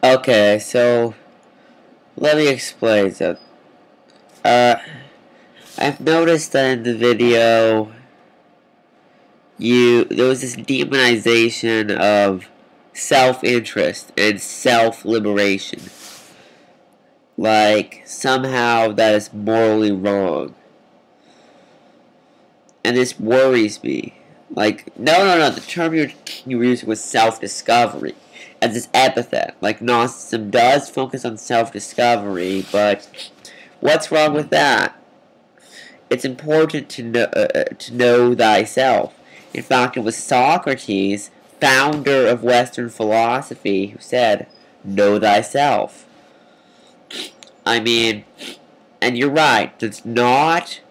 Okay, so let me explain. So, I've noticed that in the video, there was this demonization of self-interest and self-liberation. Like, somehow that is morally wrong. And this worries me. Like, no, the term you were using was self-discovery as this epithet. Like, Gnosticism does focus on self-discovery, but what's wrong with that? It's important to know thyself. In fact, it was Socrates, founder of Western philosophy, who said, know thyself. I mean, and you're right, it's not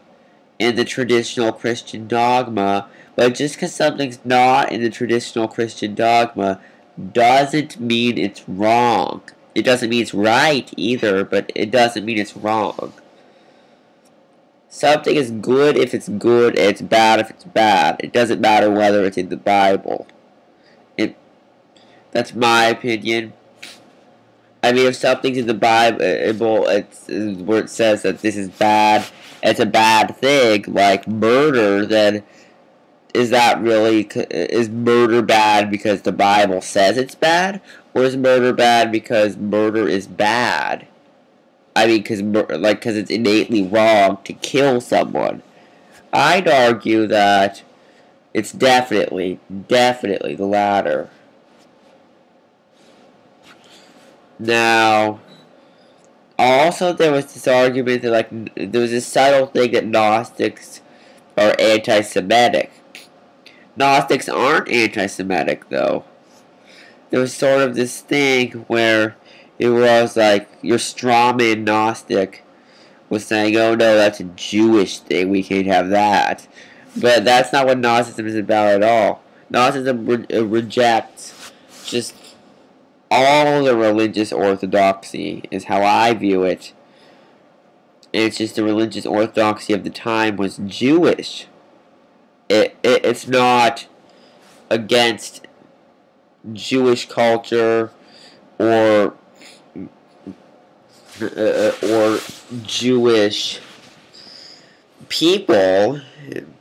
in the traditional Christian dogma, but just because something's not in the traditional Christian dogma doesn't mean it's wrong. It doesn't mean it's right either, but it doesn't mean it's wrong. Something is good if it's good, and it's bad if it's bad. It doesn't matter whether it's in the Bible. That's my opinion. I mean, if something's in the Bible, it's where it says that this is bad, it's a bad thing, like murder, then is murder bad because the Bible says it's bad? Or is murder bad because murder is bad? I mean, because it's innately wrong to kill someone. I'd argue that it's definitely the latter. Now, also there was this argument that, there was this subtle thing that Gnostics are anti-Semitic. Gnostics aren't anti-Semitic, though. There was sort of this thing where it was like your strawman Gnostic was saying, oh no, that's a Jewish thing, we can't have that. But that's not what Gnosticism is about at all. Gnosticism rejects just all the religious orthodoxy, is how I view it. And it's just the religious orthodoxy of the time was Jewish. It's not against Jewish culture or Jewish people,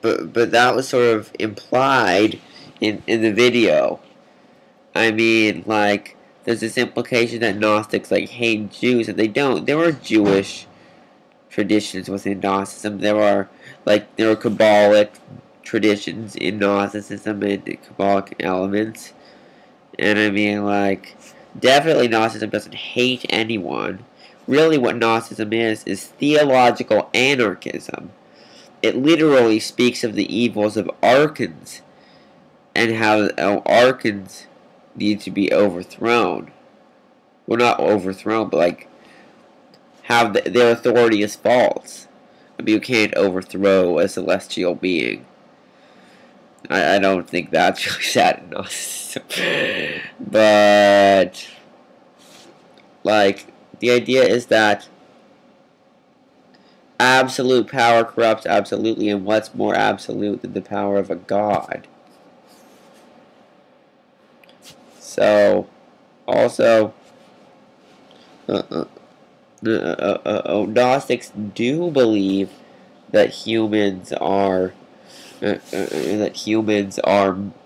but that was sort of implied in the video. I mean, like, there's this implication that Gnostics hate Jews, and they don't. There are Jewish traditions within Gnosticism. There are Kabbalic traditions in Gnosticism and Kabbalic elements. And I mean, definitely Gnosticism doesn't hate anyone. Really what Gnosticism is theological anarchism. It literally speaks of the evils of archons and how archons need to be overthrown. Well, not overthrown, but how their authority is false. I mean, you can't overthrow a celestial being. I don't think that's really sad in Gnosticism. But, the idea is that absolute power corrupts absolutely, and what's more absolute than the power of a god? So, also, Gnostics do believe that humans are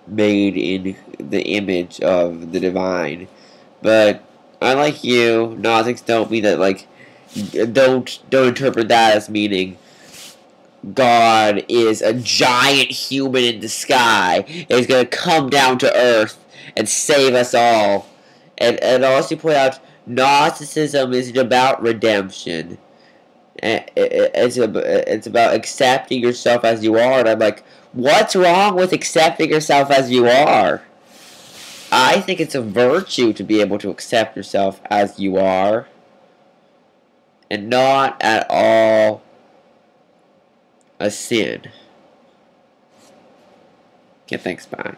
made in the image of the divine. But unlike you, Gnostics don't mean that don't interpret that as meaning God is a giant human in the sky and he's gonna come down to earth and save us all. And also point out Gnosticism isn't about redemption. It's about accepting yourself as you are, and I'm like, what's wrong with accepting yourself as you are? I think it's a virtue to be able to accept yourself as you are, and not at all a sin. Okay, thanks, bye.